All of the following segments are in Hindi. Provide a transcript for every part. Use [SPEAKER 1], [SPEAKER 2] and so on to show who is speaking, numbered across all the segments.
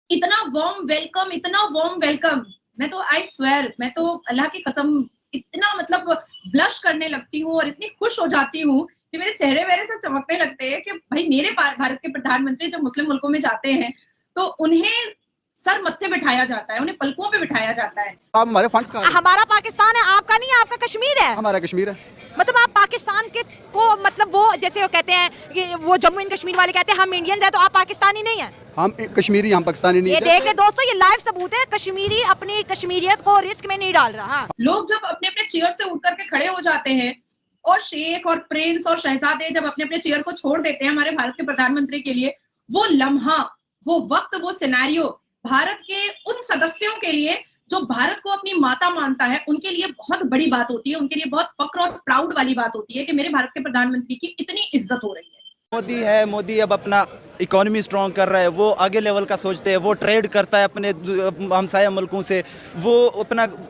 [SPEAKER 1] इतना वार्म वेलकम। मैं तो आई स्वेयर, मैं तो अल्लाह की कसम इतना मतलब ब्लश करने लगती हूँ और इतनी खुश हो जाती हूँ कि मेरे चेहरे मेरे से चमकने लगते हैं कि भाई मेरे भारत के प्रधानमंत्री जब मुस्लिम मुल्कों में जाते हैं तो उन्हें सर मत्थे बिठाया जाता है, उन्हें पलकों पे बिठाया जाता है।
[SPEAKER 2] आप हमारे फंड्स कहाँ?
[SPEAKER 3] हमारा पाकिस्तान है, आपका नहीं है, आपका कश्मीर है।
[SPEAKER 2] हमारा कश्मीर है।
[SPEAKER 3] मतलब आप पाकिस्तान के को मतलब वो जैसे वो कहते हैं कि वो जम्मू एंड कश्मीर वाले कहते हैं हम इंडियंस हैं, तो आप पाकिस्तानी नहीं है।
[SPEAKER 2] हम कश्मीरी, हम पाकिस्तानी नहीं।
[SPEAKER 3] ये देख ले दोस्तों, ये लाइव सबूत है, कश्मीरी अपनी कश्मीरियत को रिस्क में नहीं डाल रहा।
[SPEAKER 1] लोग जब अपने अपने चेयर से उठ करके खड़े हो जाते हैं और शेख और प्रिंस और शहजादे जब अपने अपने चेयर को छोड़ देते हैं हमारे भारत के प्रधानमंत्री के लिए, वो लम्हा, वो वक्त, वो सिनेरियो भारत के उन सदस्यों के लिए जो भारत को अपनी माता मानता है, उनके लिए बहुत बड़ी बात होती है, उनके लिए बहुत फक्र और प्राउड वाली बात होती है कि मेरे भारत के प्रधानमंत्री की इतनी इज्जत हो रही है।
[SPEAKER 4] मोदी है, मोदी अब अपना इकोनॉमी स्ट्रॉन्ग कर रहा है, वो आगे लेवल का सोचते हैं, वो ट्रेड करता है अपने हमसाया मुल्कों से, वो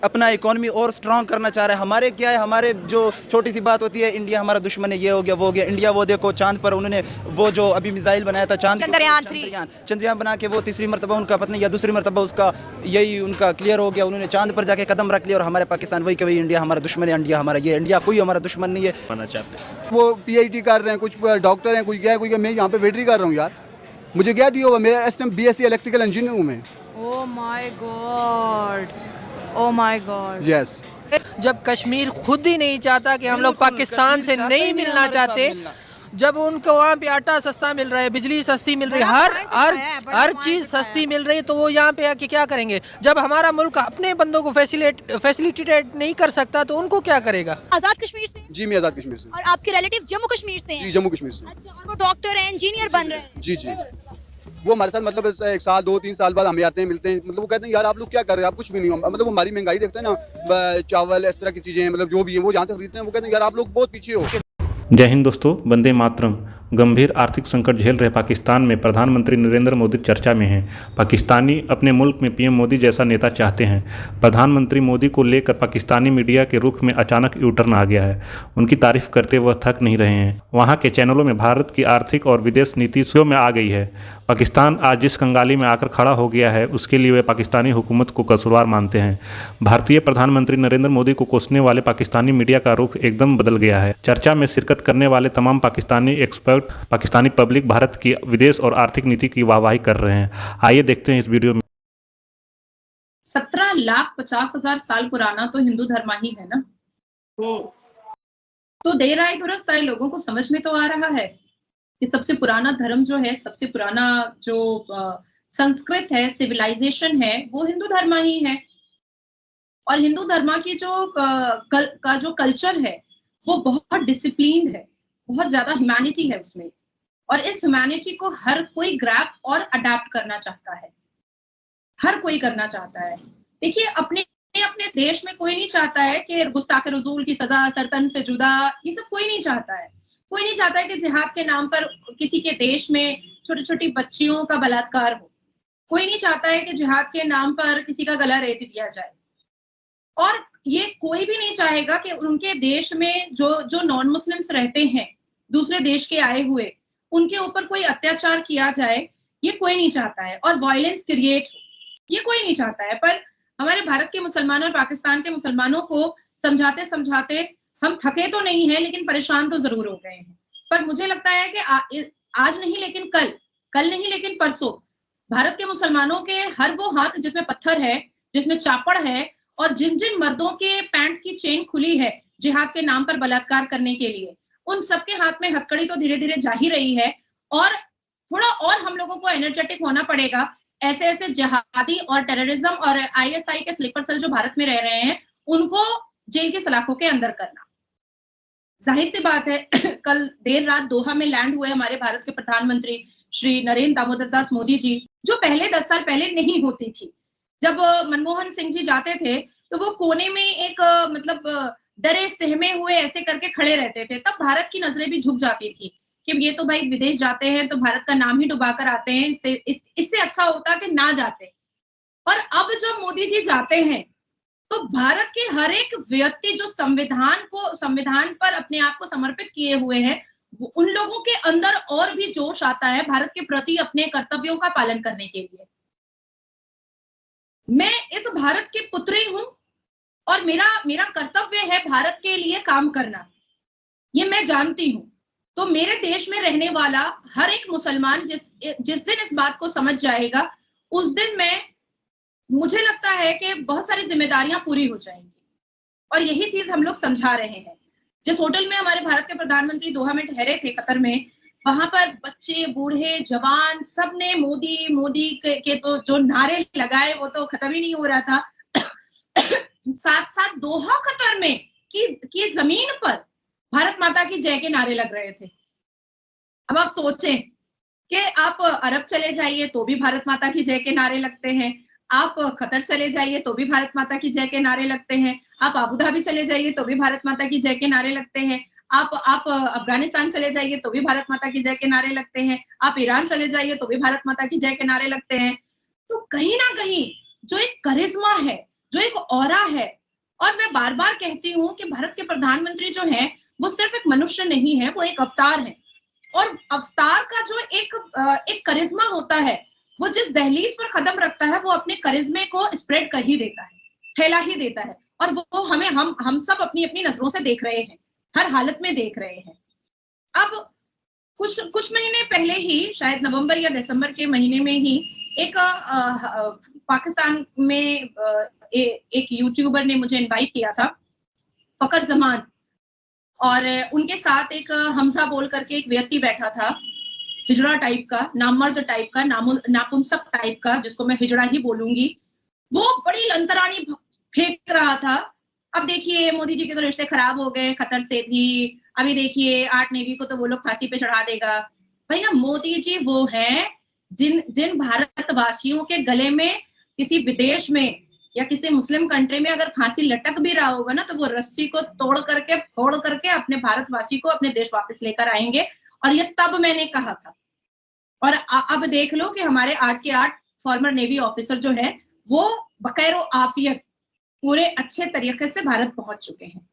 [SPEAKER 4] अपना इकोनॉमी और स्ट्रॉन्ग करना चाह रहा है। हमारे क्या है, हमारे जो छोटी सी बात होती है इंडिया हमारा दुश्मन है, ये हो गया वो हो गया। इंडिया वो देखो चांद पर उन्होंने वो जो अभी मिसाइल बनाया था चंद्रयान बना के वो तीसरी मरतबा उनका पता नहीं या दूसरी मरतबा उसका यही उनका क्लियर हो गया, उन्होंने चांद पर जाके कदम रख लिया। और हमारे पाकिस्तान वही कि वही इंडिया हमारा दुश्मन है, इंडिया हमारा ये, इंडिया कोई हमारा दुश्मन नहीं है।
[SPEAKER 5] बनना चाहते हैं
[SPEAKER 2] वो PhD कर रहे हैं, कुछ डॉक्टर हैं, कुछ क्या है, कुछ मैं यहाँ पे वेटरी कर रहा हूँ यार। मुझे क्या दिया हुआ, मेरा इस टाइम BSc इलेक्ट्रिकल इंजीनियर हूँ मैं।
[SPEAKER 3] Oh my God, oh my God.
[SPEAKER 2] Yes,
[SPEAKER 6] जब कश्मीर खुद ही नहीं चाहता कि हम लोग पाकिस्तान से नहीं मिलना चाहते, जब उनको वहाँ पे आटा सस्ता मिल रहा है, बिजली सस्ती मिल रही है, हर चीज़ सस्ती मिल रही है, तो वो यहाँ पे आके क्या करेंगे? जब हमारा मुल्क अपने बंदों को फैसिलिटेट नहीं कर सकता तो उनको क्या करेगा?
[SPEAKER 3] आजाद कश्मीर से?
[SPEAKER 2] जी मैं आज़ाद कश्मीर से।
[SPEAKER 3] और आपके रिलेटिव जम्मू कश्मीर से हैं?
[SPEAKER 2] जी जम्मू कश्मीर से।
[SPEAKER 3] अच्छा, और वो डॉक्टर हैं, इंजीनियर बन रहे हैं?
[SPEAKER 2] जी जी, वो हमारे साथ मतलब 1 साल 2-3 साल बाद हमें आते हैं, मिलते हैं। मतलब वो कहते हैं यार आप लोग क्या कर रहे हैं, आप कुछ भी नहीं हो। मतलब वो हमारी महंगाई देखते हैं ना, चावल इस तरह की चीज़ें, मतलब जो भी है वो जहाँ से खरीदते हैं, वो कहते हैं यार आप लोग बहुत पीछे हो।
[SPEAKER 7] जय हिंद दोस्तों, वंदे मातरम। गंभीर आर्थिक संकट झेल रहे पाकिस्तान में प्रधानमंत्री नरेंद्र मोदी चर्चा में हैं। पाकिस्तानी अपने मुल्क में PM मोदी जैसा नेता चाहते हैं। प्रधानमंत्री मोदी को लेकर पाकिस्तानी मीडिया के रुख में अचानक यूटर्न आ गया है। उनकी तारीफ करते वह थक नहीं रहे हैं। वहां के चैनलों में भारत की आर्थिक और विदेश नीति शो में आ गई है। पाकिस्तान आज जिस कंगाली में आकर खड़ा हो गया है उसके लिए वे पाकिस्तानी हुकूमत को कसूरवार मानते हैं। भारतीय प्रधानमंत्री नरेंद्र मोदी को कोसने वाले पाकिस्तानी मीडिया का रुख एकदम बदल गया है। चर्चा में शिरकत करने वाले तमाम पाकिस्तानी एक्सपर्ट, पाकिस्तानी पब्लिक भारत की विदेश और आर्थिक नीति की वाहवाही कर रहे हैं। आइए देखते हैं इस वीडियो में।
[SPEAKER 1] 17,50,000 साल पुराना तो हिंदू धर्म ही है ना। तो देर आए दुरुस्त आए, लोगों को समझ में तो आ रहा है कि सबसे पुराना धर्म जो है, सबसे पुराना जो संस्कृत है, सिविलाइजेशन है, वो हिंदू धर्म ही है। और हिंदू धर्म की जो कल्चर है वो बहुत डिसिप्लिन्ड है, बहुत ज्यादा ह्यूमैनिटी है उसमें। और इस ह्यूमैनिटी को हर कोई ग्रैब और अडैप्ट करना चाहता है, हर कोई करना चाहता है। देखिए अपने अपने देश में कोई नहीं चाहता है कि गुस्ताख रसूल की सजा, सरतन से जुदा, ये सब कोई नहीं चाहता है। कोई नहीं चाहता है कि जिहाद के नाम पर किसी के देश में छोटी छोटी बच्चियों का बलात्कार हो। कोई नहीं चाहता है कि जिहाद के नाम पर किसी का गला रेत दिया जाए। और ये कोई भी नहीं चाहेगा कि उनके देश में जो नॉन मुस्लिम्स रहते हैं, दूसरे देश के आए हुए, उनके ऊपर कोई अत्याचार किया जाए, ये कोई नहीं चाहता है। और वायलेंस क्रिएट हो, ये कोई नहीं चाहता है। पर हमारे भारत के मुसलमानों और पाकिस्तान के मुसलमानों को समझाते समझाते हम थके तो नहीं है, लेकिन परेशान तो जरूर हो गए हैं। पर मुझे लगता है कि आज नहीं लेकिन कल नहीं लेकिन परसों भारत के मुसलमानों के हर वो हाथ जिसमें पत्थर है, जिसमें चापड़ है, और जिन जिन मर्दों के पैंट की चेन खुली है जिहाद के नाम पर बलात्कार करने के लिए, उन सबके हाथ में हथकड़ी तो धीरे धीरे जा ही रही है। और थोड़ा और हम लोगों को एनर्जेटिक होना पड़ेगा। ऐसे ऐसे जिहादी और टेररिज्म और ISI के स्लीपर सेल जो भारत में रह रहे हैं, उनको जेल की सलाखों के अंदर करना। जाहिर सी बात है कल देर रात दोहा में लैंड हुए हमारे भारत के प्रधानमंत्री श्री नरेंद्र दामोदर दास मोदी जी, जो पहले 10 साल पहले नहीं होती थी। जब मनमोहन सिंह जी जाते थे तो वो कोने में एक मतलब डरे सहमे हुए ऐसे करके खड़े रहते थे। तब भारत की नजरें भी झुक जाती थी कि ये तो भाई विदेश जाते हैं तो भारत का नाम ही डुबाकर आते हैं, इससे अच्छा होता कि ना जाते। और अब जब मोदी जी जाते हैं तो भारत के हर एक व्यक्ति जो संविधान पर अपने आप को समर्पित किए हुए हैं, उन लोगों के अंदर और भी जोश आता है भारत के प्रति अपने कर्तव्यों का पालन करने के लिए। मैं इस भारत की पुत्री हूं और मेरा कर्तव्य है भारत के लिए काम करना, ये मैं जानती हूं। तो मेरे देश में रहने वाला हर एक मुसलमान जिस दिन इस बात को समझ जाएगा, उस दिन मुझे लगता है कि बहुत सारी जिम्मेदारियां पूरी हो जाएंगी। और यही चीज हम लोग समझा रहे हैं। जिस होटल में हमारे भारत के प्रधानमंत्री दोहा में ठहरे थे, कतर में, वहां पर बच्चे, बूढ़े, जवान सबने मोदी मोदी के तो जो नारे लगाए वो तो खत्म ही नहीं हो रहा था। साथ साथ दोहा कतर में की जमीन पर भारत माता की जय के नारे लग रहे थे। अब आप सोचें कि आप अरब चले जाइए तो भी भारत माता की जय के नारे लगते हैं, आप कतर चले जाइए तो भी भारत माता की जय के नारे लगते हैं, आप अबू धाबी चले जाइए तो भी भारत माता की जय के नारे लगते हैं, आप अफगानिस्तान चले जाइए तो भी भारत माता की जय के नारे लगते हैं, आप ईरान चले जाइए तो भी भारत माता की जय के नारे लगते हैं। तो कहीं ना कहीं जो एक करिश्मा है, जो एक ऑरा है, और मैं बार बार कहती हूँ कि भारत के प्रधानमंत्री जो हैं वो सिर्फ एक मनुष्य नहीं है, वो एक अवतार है। और अवतार का जो एक करिश्मा होता है, वो जिस दहलीज पर कदम रखता है वो अपने करिश्मे को स्प्रेड कर ही देता है, फैला ही देता है। और वो हमें हम सब अपनी अपनी नजरों से देख रहे हैं, हर हालत में देख रहे हैं। अब कुछ महीने पहले ही, शायद नवंबर या दिसंबर के महीने में ही, एक पाकिस्तान में एक यूट्यूबर ने मुझे इनवाइट किया था, फकर जमान, और उनके साथ एक हमजा बोल करके एक व्यक्ति बैठा था, हिजड़ा टाइप का, नामर्द टाइप का, नापुंसक टाइप का, जिसको मैं हिजड़ा ही बोलूंगी। वो बड़ी लंतरानी फेंक रहा था। अब देखिए मोदी जी के तो रिश्ते खराब हो गए कतर से भी, अभी देखिए 8 नेवी को तो वो लोग फांसी पे चढ़ा देगा। भैया मोदी जी वो हैं जिन भारतवासियों के गले में किसी विदेश में या किसी मुस्लिम कंट्री में अगर फांसी लटक भी रहा होगा ना, तो वो रस्सी को तोड़ करके फोड़ करके अपने भारतवासी को अपने देश वापस लेकर आएंगे। और ये तब मैंने कहा था। और अब देख लो कि हमारे 8 के 8 फॉर्मर नेवी ऑफिसर जो है वो बखैर आफियत पूरे अच्छे तरीके से भारत पहुंच चुके हैं।